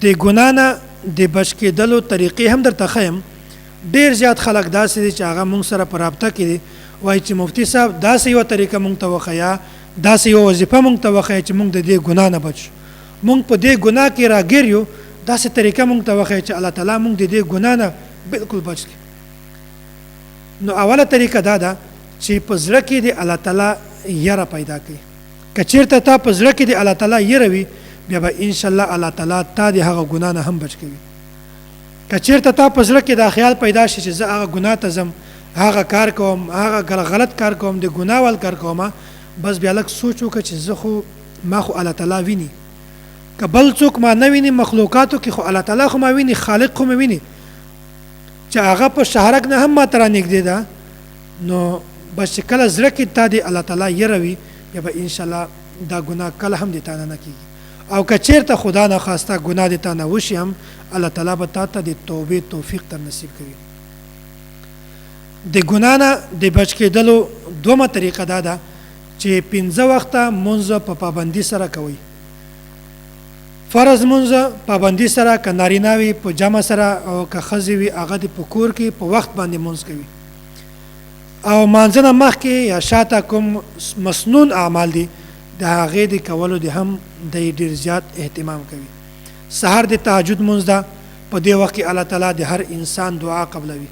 د ګنا نه د بچ کېدلو طریقې هم درته ښیم. ډېر زیات خلک داسې دي چې هغه مونږ سره په رابطه کې دي، وایي چې مفتي صاحب داسې یوه طریقه مونږ ته وښیه، داسې یوه وظیفه مونږ ته وښیه چې مونږ د دې ګناه نه بچ شو. مونږ په دې ګناه کې راګیر یو، داسې طریقه مونږ ته وښیه چې الله تعالی مونږ د دې ګناه نه بالکل بچ کړي. نو اوله طریقه دا ده چې په زړه کې د الله تعالی یره پیدا کړي. که چېرته تا په زړه کې د الله تعالی یره وي، بیا به انشاءالله الله تعالی تا د هغه ګناه نه هم بچ کوي. که چېرته تا په زړه کې دا خیال پیدا شي چې زه هغه ګناه ته ځم، هغه کار کوم، هغه غلط کار کوم، د ګناه وال کار کوم، بس بیا لږ سوچ وکړه چې زه خو ما خو الله تعالی ویني. که بل څوک ما نه ویني مخلوقاتو کې، خو الله تعالی خو ما ویني، خالق خو مې ویني چې هغه په شهرک نه هم ما ته رانږدې ده. نو بس چې کله زړه کې تا د الله تعالی یره وي، بیا به انشاءالله دا ګناه کله هم د تا نه کېږي. او که چېرته خدا نه خواسته ګناه د تا نه وشي هم، الله تعالی به تا ته د توبې توفیق در نصیب کوي. د ګناه نه د بچ کېدلو دومه طریقه دا ده چې 5 وخته مونځ په پابندي سره کوئ. فرض مونځ پابندي سره، که نارینه وي په جمع سره، او که ښځې وي هغه د په کور کې په وخت باندې مونځ کوي. او مانځه نه مخکې یا شاته کوم مسنون اعمال دي، د هغې د کولو د هم د ډېر زیات اهتمام کوي. سهار د تهجد مونځ ده، په دې وخت کې الله تعالی د هر انسان دعا قبلوي.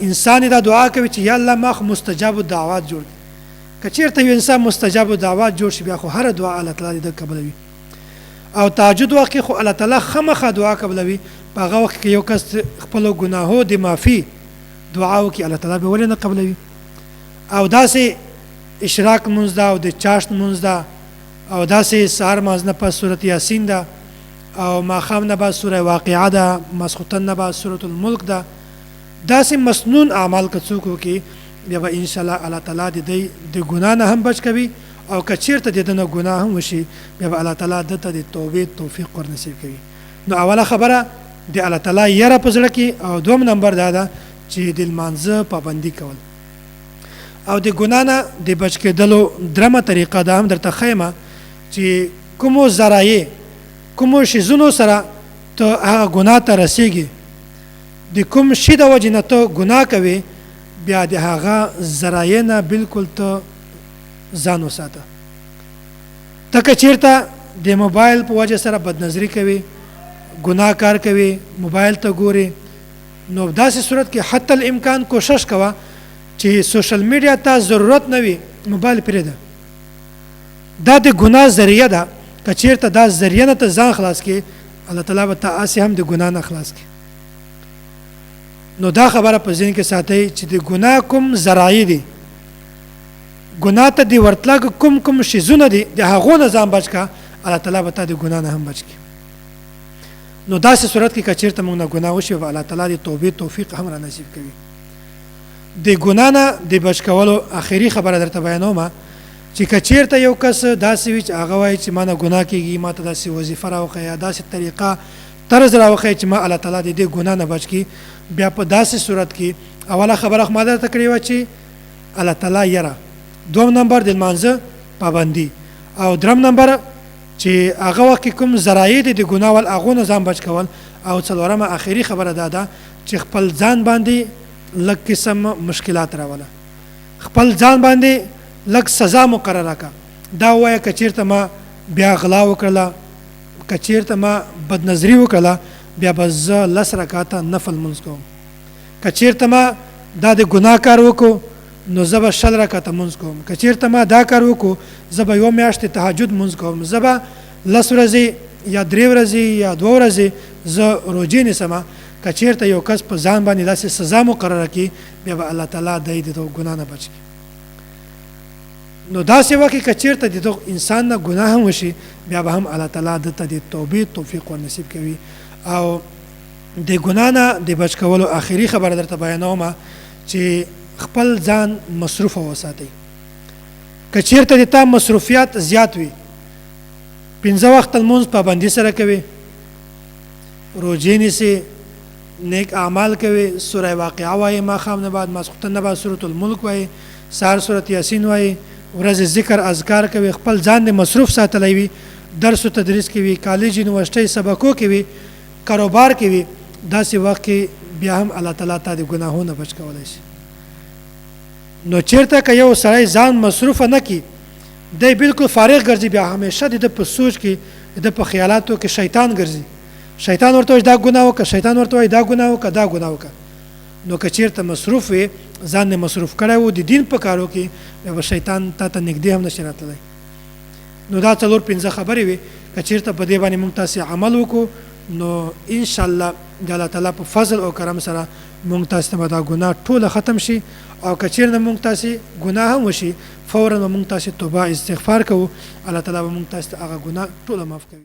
انسان دا دعا کوي چې یا الله ما خو مستجاب الدعوات جوړ کړي. که چېرته یو انسان مستجاب الدعوات جوړ شي، بیا خو هره دعا الله تعالی د قبلوي. او تهجد وخت کې خو الله تعالی خامخا دعا قبلوي. په هغه وخت کې یو کس خپلو ګناهو د معافي دعا وکړي، الله تعالی به ولې نه قبلوي. او داسې اشراق مونځ ده، او د چاشت مونځ ده، او داسې سهار مانځ نه پس سورت یاسین ده، او ماښام نه بعد سوره واقعه ده، ماسخوتن نه بعد سورت الملک ده. داسې مسنون اعمال که څوک وکړي، بیا به انشاءالله الله تعالی د ګناه نه هم بچ کوي. او که چېرته د ده نه ګناه هم وشي، بیا به الله تعالی ده ته د توبې توفیق ور نصیب کوي. نو اوله خبره د الله تعالی یره په زړه کې، او دوم نمبر دا ده چې د لمانځه پابندي کول. او د ګناه نه د بچ کېدلو درمه طریقه دا هم درته ښیمه چې کومو ذرایع، کومو شیزونو سره ته هغه ګناه ته رسېږي، د کوم شي د وجې نه ته ګناه کوې، بیا د هغه ذرایع نه بالکل ته ځان وساته. ته که چېرته د موبایل په وجه سره بدنظري کوي، ګناه کار کوي، موبایل ته ګورې، نو داسې صورت کې حتی الامکان کوشش کوه چې سوشل میډیا ته ضرورت نه وي، موبایل پرېږده. دا د ګناه ذریعه ده. که چېرته دا ذریعه نه ته ځان خلاص کړې، الله تعالی به ته هسې هم د ګناه نه خلاص کړي. نو دا خبره په ذهن کې ساتئ چې د ګناه کوم ذرایع دي، ګناه ته د ورتلګ کوم شیزونه دي، د هغو نه ځان بچ کړه، الله تعالی به ته د ګناه نه هم بچ کړي. نو داسې صورت کې که چېرته موږ نه ګناه وشي، الله تعالی د توبې توفیق هم را نصیب کوي. د ګناه نه د بچ کولو آخري خبره درته بیانومه چې که چېرته یو کس داسې وي چې هغه وایي چې ما نه ګناه کېږي، ما ته داسې وظیفه راوښیه، یا داسې طریقه طرز راوښیه چې ما الله تعالی د دې ګناه نه بچ کړي، بیا په داسې صورت کې اوله خبره خو ما درته کړې وه چې الله تعالی یره، دوم نمبر د لمانځه پابندي، او درم نمبر چې هغه وخت کې کوم ذرایع دي د ګناه ول هغو نه ځان بچ کول، او څلورمه آخري خبره دا ده چې خپل ځان باندې لږ قسم مشکلات راوله، خپل ځان باندې لږ سزا مقرره کړه. دا ووایه که چېرته ما بیا غلا وکړله، که چېرته ما بدنظري وکړله، بیا به زه 10 رکعاته نفل مونځ کوم. که چېرته ما دا د ګناه کار وکړو، نو زه به 20 رکعاته مونځ کوم. که چېرته ما دا کار وکړو، زه به 1 میاشت تهجد مونځ کوم. زه به 10 ورځې یا 3 ورځې یا 2 ورځې زه روجې نیسم. که چېرته یو کس په ځان باندې داسې سزا مقرره کړي، بیا به الله تعالی د ګناه نه بچ کړي. نو داسې وخت کې که چېرته د دغه انسان نه ګناه هم وشي، بیا به هم الله تعالی د ته د توبې توفیق ور نصیب کوي. او د ګناه نه د بچ کولو آخري خبره درته بیانومه چې خپل ځان مصروفه وساتئ. که چېرته د تا مصروفیات زیات وي، 5 وخته لمونځ پابندي سره کوي، روجې نیسئ، نیک اعمال کوي، سوره واقعه وایي، ماښام نه بعد، ماسخوتن نه بعد سورت الملک وایي، سهار سورت یاسین وایي، ورځ ذکر اذکار کوي، خپل ځان د مصروف ساتلی وي، درس او تدریس کې وي کالج یونیورسيټي سبقو کې وي کاروبار کې وي داسې وخت کې بیا هم الله تعالی ته د ګناهونو بچ کولای شي نو چیرته که یو سړی ځان مصروف نه کی دی بالکل فارغ ګرځي بیا همیشه د په سوچ کې د په خیالاتو کې شیطان ګرځي شیطان ورته دا ګناه وکړه شیطان ورته دا ګناه وکړه دا ګناه وکړه نو که چیرته مصروف وي ځان نه مصروف کړی و د دین په کارو کې بیا شیطان تا ته نږدې هم نشي راتلی نو دا څلور پنځه خبرې وي که چیرته په دې باندې موږ تاسې عمل وکړو نو ان شاء الله د الله تعالی په فضل او کرم سره موږ تاسې ته به دا ګناه ټوله ختم شي او که چیرته موږ تاسې ګناه هم وشي فورا به موږ تاسې توبه استغفار کوو الله تعالی به موږ تاسې ته هغه ګناه ټوله معاف کوي